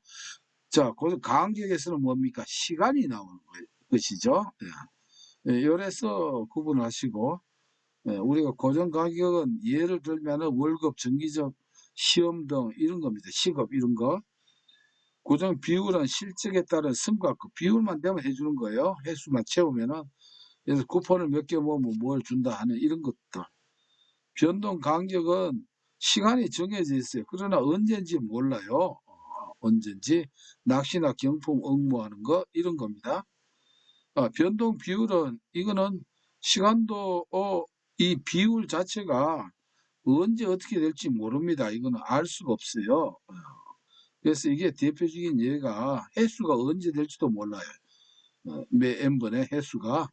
Speaker 1: 자, 고정 간격에서는 뭡니까? 시간이 나오는 것이죠. 요래서 구분하시고, 우리가 고정 가격은 예를 들면 월급, 정기적, 시험 등 이런 겁니다. 시급 이런 거. 고정 비율은 실적에 따른 성과, 그 비율만 되면 해주는 거예요. 횟수만 채우면은. 그래서 쿠폰을 몇 개 모으면 뭘 준다 하는 이런 것들. 변동 간격은 시간이 정해져 있어요. 그러나 언제인지 몰라요. 언제인지. 낚시나 경품 응모하는 거 이런 겁니다. 변동 비율은 이거는 시간도 이 비율 자체가 언제 어떻게 될지 모릅니다. 이거는 알 수가 없어요. 그래서 이게 대표적인 예가 횟수가 언제 될지도 몰라요. 매 n번의 횟수가.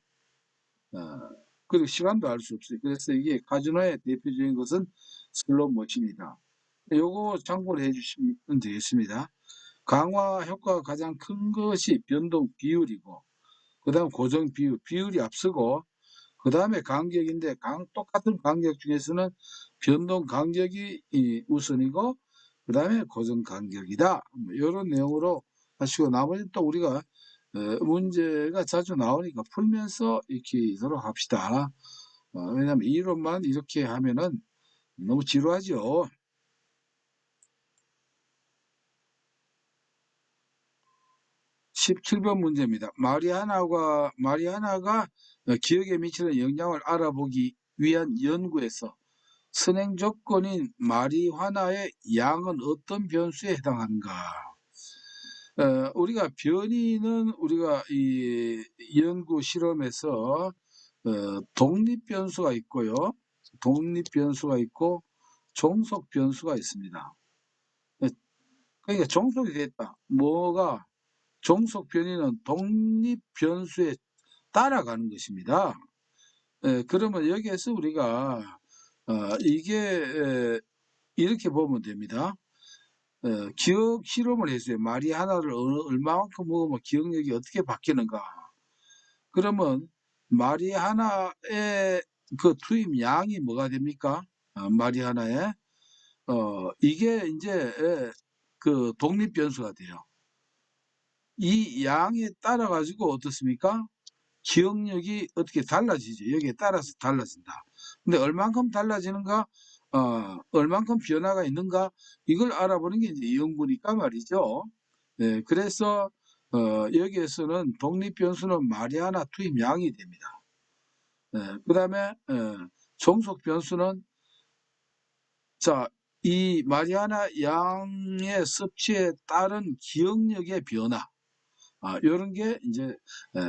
Speaker 1: 그리고 시간도 알 수 없어요. 그래서 이게 카지노의 대표적인 것은 슬롯 머신이다. 요거 참고를 해주시면 되겠습니다. 강화 효과가 가장 큰 것이 변동 비율이고, 그 다음 고정 비율, 비율이 앞서고, 그 다음에 간격인데, 똑같은 간격 중에서는 변동 간격이 우선이고, 그 다음에 고정 간격이다. 이런 내용으로 하시고, 나머지는 또 우리가 문제가 자주 나오니까 풀면서 익히도록 합시다. 왜냐하면 이론만 이렇게 하면은 너무 지루하죠. 17번 문제입니다. 마리아나가 기억에 미치는 영향을 알아보기 위한 연구에서 선행 조건인 마리화나의 양은 어떤 변수에 해당하는가? 우리가 변이는 우리가 이 연구 실험에서 독립 변수가 있고요. 독립 변수가 있고 종속 변수가 있습니다. 그러니까 종속이 됐다. 뭐가 종속 변이는 독립 변수에 따라가는 것입니다. 그러면 여기에서 우리가 이게 이렇게 보면 됩니다. 기억 실험을 했어요. 말이 하나를 얼마만큼 먹으면 기억력이 어떻게 바뀌는가. 그러면 말이 하나의 그 투입 양이 뭐가 됩니까? 말이 하나에 이게 이제 그 독립 변수가 돼요. 이 양에 따라 가지고 어떻습니까? 기억력이 어떻게 달라지죠. 여기에 따라서 달라진다. 근데 얼만큼 달라지는가, 얼만큼 변화가 있는가, 이걸 알아보는 게 이제 연구니까 말이죠. 네, 그래서 여기에서는 독립 변수는 마리아나 투입 양이 됩니다. 그 다음에 종속 변수는 자, 이 마리아나 양의 섭취에 따른 기억력의 변화, 이런 게 이제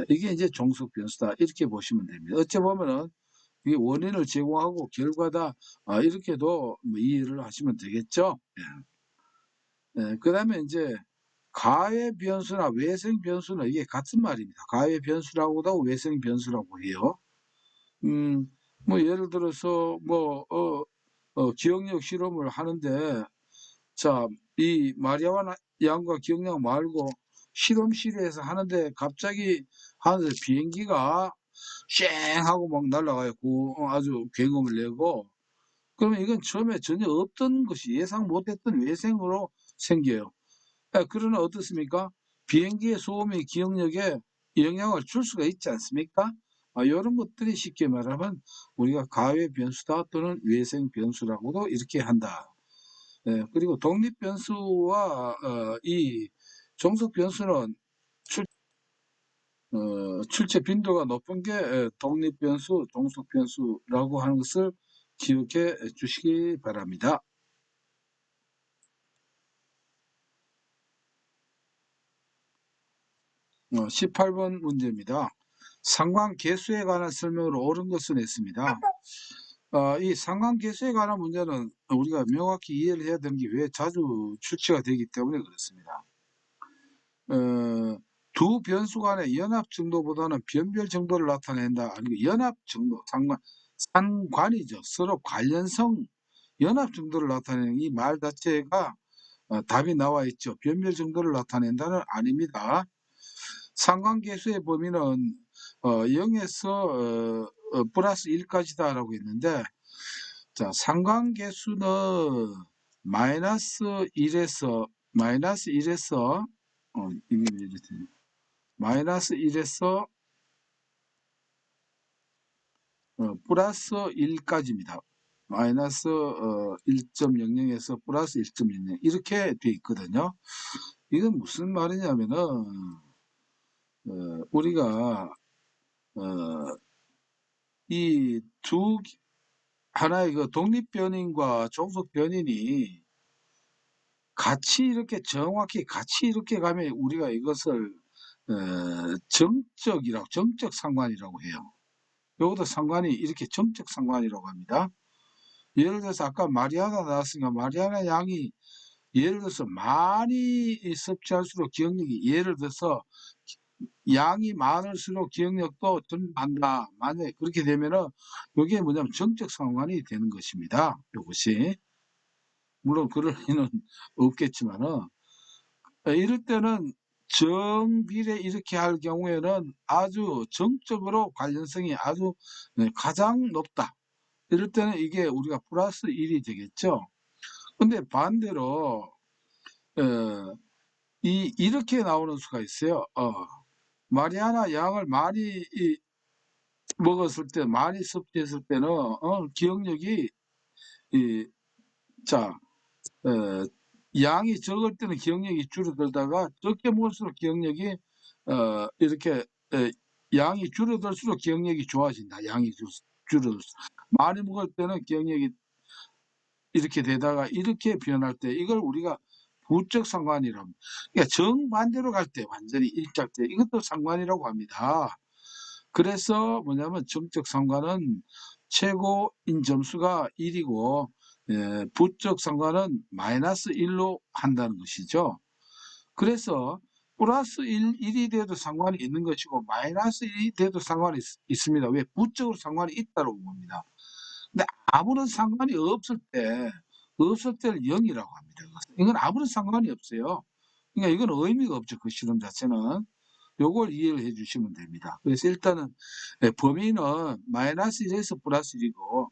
Speaker 1: 이게 이제 종속 변수다 이렇게 보시면 됩니다. 어찌 보면은 이게 원인을 제공하고 결과다, 이렇게도 뭐 이해를 하시면 되겠죠. 그다음에 이제 가외 변수나 외생 변수는 이게 같은 말입니다. 가외 변수라고도 외생 변수라고 해요. 뭐 예를 들어서 뭐 기억력 실험을 하는데, 자, 이 마리아나 양과 기억력 말고 실험실에서 하는데 갑자기 하늘에 비행기가 쉥 하고 막 날아가요. 아주 굉음을 내고. 그러면 이건 처음에 전혀 없던 것이 예상 못했던 외생으로 생겨요. 그러나 어떻습니까? 비행기의 소음이 기억력에 영향을 줄 수가 있지 않습니까? 이런 것들이 쉽게 말하면 우리가 가외 변수다 또는 외생 변수라고도 이렇게 한다. 그리고 독립 변수와 이 종속 변수는 출제 빈도가 높은 게 독립 변수, 종속 변수라고 하는 것을 기억해 주시기 바랍니다. 18번 문제입니다. 상관계수에 관한 설명으로 옳은 것은 했습니다. 이 상관계수에 관한 문제는 우리가 명확히 이해를 해야 되는 게 왜 자주 출제가 되기 때문에 그렇습니다. 두 변수 간의 연합 정도보다는 변별 정도를 나타낸다. 아니, 연합 정도, 상관이죠. 서로 관련성, 연합 정도를 나타내는 이 말 자체가 답이 나와 있죠. 변별 정도를 나타낸다는 아닙니다. 상관계수의 범위는 0에서 플러스 1까지다라고 했는데, 자, 상관계수는 마이너스 1에서 이게 마이너스 1에서 플러스 1까지입니다. 마이너스 1.00에서 플러스 1.00 이렇게 돼 있거든요. 이건 무슨 말이냐면은 우리가 이 하나의 그 독립변인과 종속변인이 같이 이렇게 정확히 같이 이렇게 가면 우리가 이것을 정적 상관이라고 해요. 요것도 상관이 이렇게 정적 상관이라고 합니다. 예를 들어서 아까 마리아나 나왔으니까 마리아나 양이 예를 들어서 많이 섭취할수록 기억력이, 예를 들어서 양이 많을수록 기억력도 증가한다. 만약에 그렇게 되면은 이게 뭐냐면 정적 상관이 되는 것입니다. 이것이 물론 그럴 리는 없겠지만은 이럴 때는 정비례 이렇게 할 경우에는 아주 정적으로 관련성이 아주 가장 높다. 이럴 때는 이게 우리가 플러스 1이 되겠죠. 근데 반대로 이렇게 나오는 수가 있어요. 마리아나 양을 많이 먹었을 때, 많이 섭취했을 때는 기억력이 자 양이 적을 때는 기억력이 줄어들다가 적게 먹을수록 기억력이 이렇게 양이 줄어들수록 기억력이 좋아진다. 양이 줄어들수록 많이 먹을 때는 기억력이 이렇게 되다가 이렇게 변할 때 이걸 우리가 부적 상관이라고 합니다. 그러니까 정반대로 갈 때 완전히 일작 때 이것도 상관이라고 합니다. 그래서 뭐냐면 정적 상관은 최고인 점수가 1이고 부적 상관은 마이너스 1로 한다는 것이죠. 그래서 플러스 1이 돼도 상관이 있는 것이고 마이너스 1이 돼도 상관이 있습니다. 왜? 부적으로 상관이 있다고 봅니다. 근데 아무런 상관이 없을 때를 0이라고 합니다. 이건 아무런 상관이 없어요. 그러니까 이건 의미가 없죠. 그 실험 자체는. 요걸 이해를 해 주시면 됩니다. 그래서 일단은 범위는 마이너스 1에서 플러스 1이고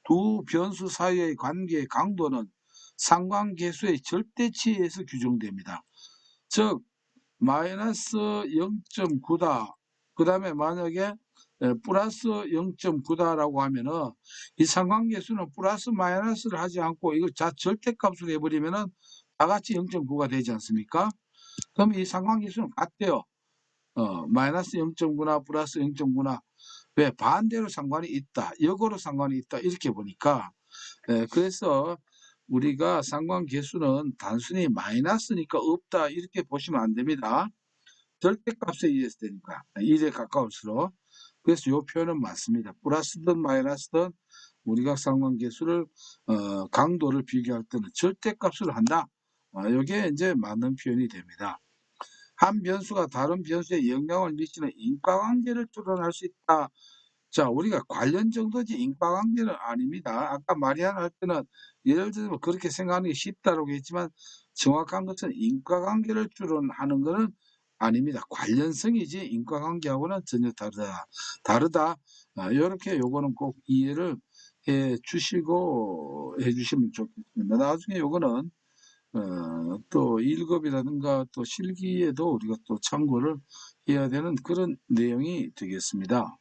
Speaker 1: 두 변수 사이의 관계의 강도는 상관계수의 절대치에서 규정됩니다. 즉 마이너스 0.9다. 그 다음에 만약에 플러스 0.9다라고 하면은 이 상관계수는 플러스 마이너스를 하지 않고 이걸 절대값으로 해버리면은 다 같이 0.9가 되지 않습니까? 그럼 이 상관계수는 같대요. 마이너스 0.9나 플러스 0.9나 왜 반대로 상관이 있다. 역으로 상관이 있다. 이렇게 보니까 그래서 우리가 상관계수는 단순히 마이너스니까 없다 이렇게 보시면 안 됩니다. 절대값에 의해서 되니까 1에 가까울수록. 그래서 이 표현은 맞습니다. 플러스든 마이너스든 우리가 상관계수를 강도를 비교할 때는 절대값으로 한다. 이게 이제 맞는 표현이 됩니다. 한 변수가 다른 변수에 영향을 미치는 인과관계를 추론할 수 있다. 자, 우리가 관련 정도지 인과관계는 아닙니다. 아까 마리아나 할 때는 예를 들면 그렇게 생각하는 게 쉽다고 했지만 정확한 것은 인과관계를 추론하는 것은 아닙니다. 관련성이지 인과관계하고는 전혀 다르다. 이렇게 요거는 꼭 이해를 해 주시고 해 주시면 좋겠습니다. 나중에 요거는 또 1급이라든가 또 실기에도 우리가 또 참고를 해야 되는 그런 내용이 되겠습니다.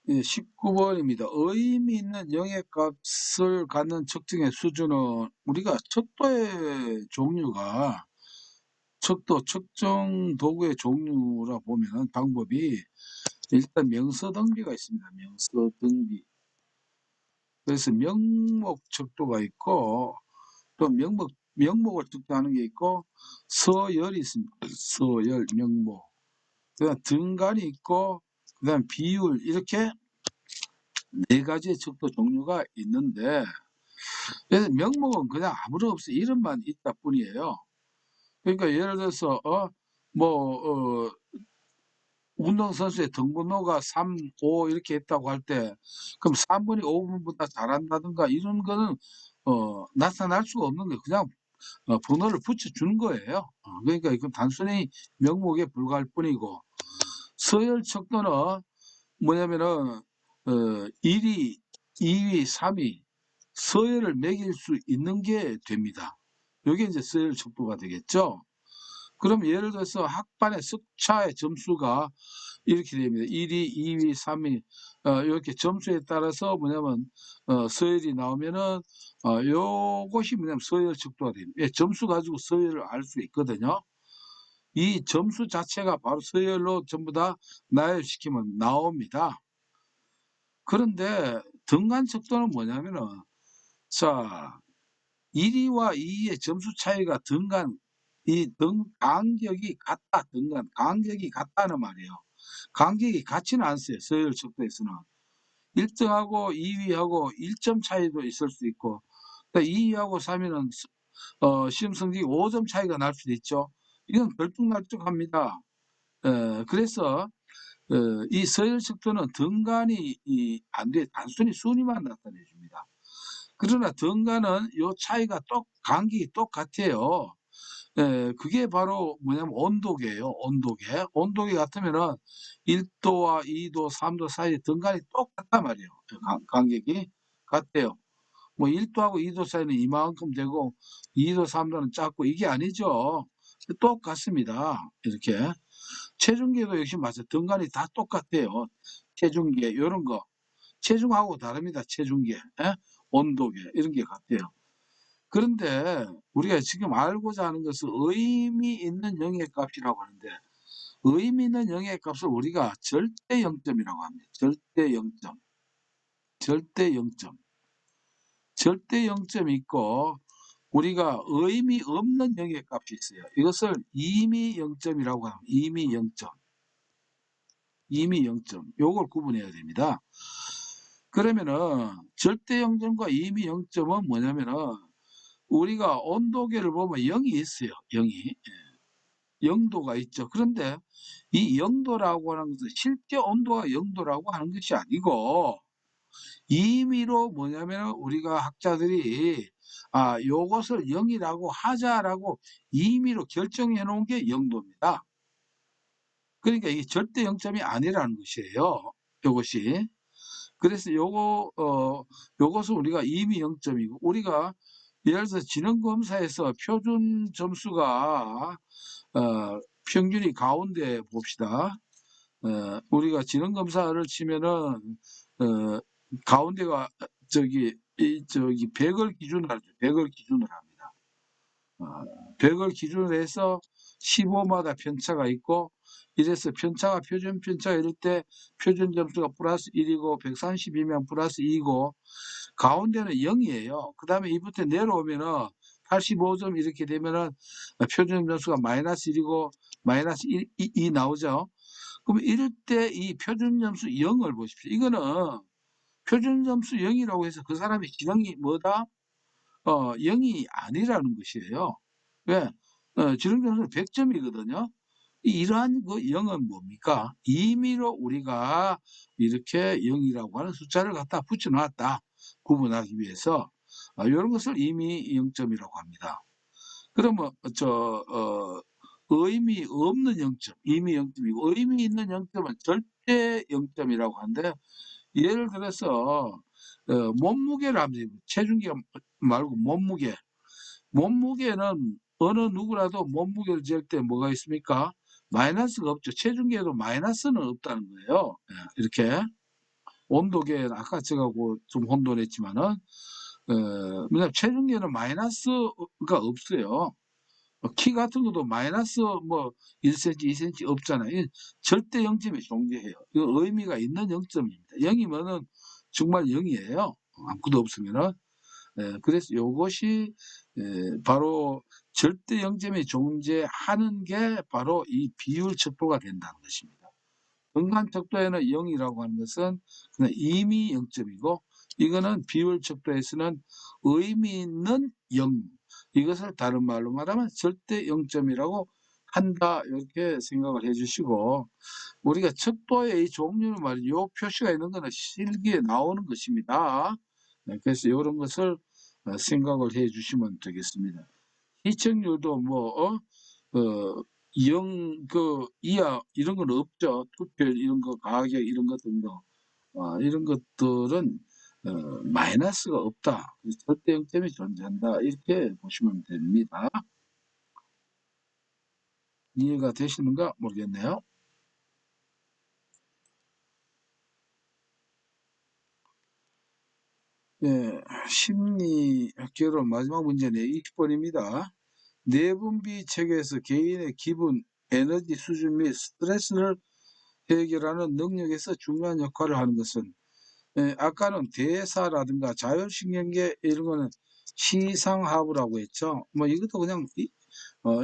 Speaker 1: 예, 19번입니다. 의미 있는 영역값을 갖는 측정의 수준은 우리가 척도의 종류가 척도 측정 도구의 종류라 보면은 방법이 일단 명서 등비가 있습니다. 명서 등비. 그래서 명목 척도가 있고 또 명목을 측정하는 게 있고 서열이 있습니다. 서열, 명목. 그다음 등간이 있고 그다음 비율 이렇게 네 가지의 척도 종류가 있는데 그래서 명목은 그냥 아무런 없이 이름만 있다 뿐이에요. 그러니까 예를 들어서 뭐 운동선수의 등번호가 3, 5 이렇게 했다고 할 때 그럼 3번이 5번보다 잘한다든가 이런 거는 나타날 수가 없는 거예요. 그냥 번호를 붙여주는 거예요. 그러니까 이건 단순히 명목에 불과할 뿐이고 서열 척도는 뭐냐면은 1위, 2위, 3위 서열을 매길 수 있는 게 됩니다. 이게 이제 서열 척도가 되겠죠. 그럼 예를 들어서 학반의 석차의 점수가 이렇게 됩니다. 1위, 2위, 3위 이렇게 점수에 따라서 뭐냐면 서열이 나오면은 요것이 뭐냐면 서열 척도가 됩니다. 예, 점수 가지고 서열을 알 수 있거든요. 이 점수 자체가 바로 서열로 전부 다 나열시키면 나옵니다. 그런데 등간 척도는 뭐냐면은 자 1위와 2위의 점수 차이가 등간 이 등 간격이 같다. 등간 간격이 같다는 말이에요. 간격이 같지는 않았어요. 서열 척도에서는. 1등하고 2위하고 1점 차이도 있을 수 있고, 2위하고 3위는 시험 성적이 5점 차이가 날 수도 있죠. 이건 들쭉날쭉합니다. 그래서 이 서열 척도는 등간이 안 돼. 단순히 순위만 나타내 줍니다. 그러나 등간은 요 차이가 간격이 똑같아요. 그게 바로 뭐냐면 온도계예요. 온도계. 온도계 같으면은 1도와 2도, 3도 사이 등간이 똑같단 말이에요. 간격이 같아요. 뭐 1도하고 2도 사이는 이만큼 되고 2도, 3도는 작고 이게 아니죠. 똑같습니다. 이렇게. 체중계도 역시 마찬가지. 등간이 다 똑같아요. 체중계 이런 거. 체중하고 다릅니다. 체중계. 예? 온도계 이런 게 같아요. 그런데 우리가 지금 알고자 하는 것은 의미 있는 영역값이라고 하는데 의미 있는 영역값을 우리가 절대 0점이라고 합니다. 절대 0점. 절대 0점. 절대 0점이 있고 우리가 의미 없는 영역값이 있어요. 이것을 임의 0점이라고 합니다. 임의 0점. 임의 0점. 요걸 구분해야 됩니다. 그러면은 절대 0점과 임의 0점은 뭐냐면은 우리가 온도계를 보면 0이 있어요. 0이. 0도가 있죠. 그런데 이 0도라고 하는 것은 실제 온도가 0도라고 하는 것이 아니고 임의로 뭐냐면 우리가 학자들이 요것을 0이라고 하자라고 임의로 결정해 놓은 게 0도입니다. 그러니까 이게 절대 0점이 아니라는 것이에요. 요것이. 그래서 요것은 우리가 임의 0점이고 우리가 예를 들어서 지능검사에서 표준 점수가 평균이 가운데 봅시다. 우리가 지능검사를 치면은 가운데가 저기 100을 기준으로 하죠. 100을 기준으로 합니다. 100을 기준으로 해서 15마다 편차가 있고 이래서 표준 편차가 이럴 때 표준 점수가 플러스 1이고 132면 플러스 2고 가운데는 0이에요. 그 다음에 이부터 내려오면은 85점 이렇게 되면은 표준 점수가 마이너스 1이고 마이너스 2 나오죠. 그럼 이럴 때 이 표준 점수 0을 보십시오. 이거는 표준 점수 0이라고 해서 그 사람의 지능이 뭐다? 0이 아니라는 것이에요. 왜? 지능 점수는 100점이거든요. 이러한 그 0은 뭡니까? 임의로 우리가 이렇게 0이라고 하는 숫자를 갖다 붙여놨다. 구분하기 위해서. 이런 것을 임의 0점이라고 합니다. 그러면 의미 없는 0점, 임의 0점이고 의미 있는 0점은 절대 0점이라고 하는데 예를 들어서 몸무게를 하면 체중계 말고 몸무게. 몸무게는 어느 누구라도 몸무게를 잴 때 뭐가 있습니까? 마이너스가 없죠. 체중계에도 마이너스는 없다는 거예요. 이렇게 온도계는 아까 제가고 좀 혼돈했지만은 왜냐면 체중계는 마이너스가 없어요. 키 같은 것도 마이너스 뭐 1cm, 2cm 없잖아요. 절대 0점이 존재해요. 이거 의미가 있는 0점입니다. 0이면은 정말 0이에요. 아무것도 없으면은. 그래서 이것이 바로 절대 0점이 존재하는 게 바로 이 비율 척도가 된다는 것입니다. 등간 척도에는 0이라고 하는 것은 그냥 임의 0점이고 이거는 비율 척도에서는 의미 있는 0. 이것을 다른 말로 말하면 절대 0점이라고 한다. 이렇게 생각을 해주시고 우리가 척도의 이 종류는 말이죠. 요 표시가 있는 것은 실기에 나오는 것입니다. 그래서 이런 것을 생각을 해 주시면 되겠습니다. 시청률도 이하 이런 건 없죠. 투표율 이런 거, 가격 이런 것들도 이런 것들은 마이너스가 없다. 절대 0점이 존재한다. 이렇게 보시면 됩니다. 이해가 되시는가 모르겠네요. 예, 심리 결혼 마지막 문제는 20번입니다. 내분비 체계에서 개인의 기분, 에너지 수준 및 스트레스를 해결하는 능력에서 중요한 역할을 하는 것은, 아까는 대사라든가 자율신경계 이런 거는 시상하부라고 했죠. 뭐 이것도 그냥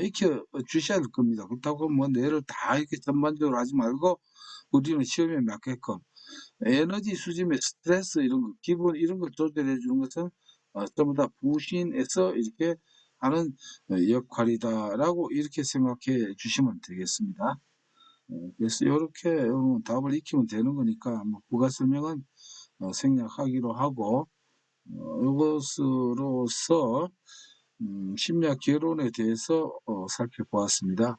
Speaker 1: 익혀 주셔야 될 겁니다. 그렇다고 뭐 뇌를 다 이렇게 전반적으로 하지 말고 우리는 시험에 맞게끔 에너지 수지 및 스트레스 이런 거, 기분 이런 걸 조절해 주는 것은 전부 다 부신에서 이렇게 하는 역할이다라고 이렇게 생각해 주시면 되겠습니다. 그래서 이렇게 답을 익히면 되는 거니까 뭐 부가 설명은 생략하기로 하고, 이것으로서 심리학 개론에 대해서 살펴보았습니다.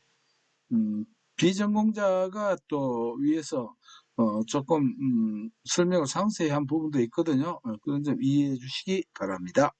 Speaker 1: 음, 비전공자가 또 위에서 조금 설명을 상세히 한 부분도 있거든요. 그런 점 이해해 주시기 바랍니다.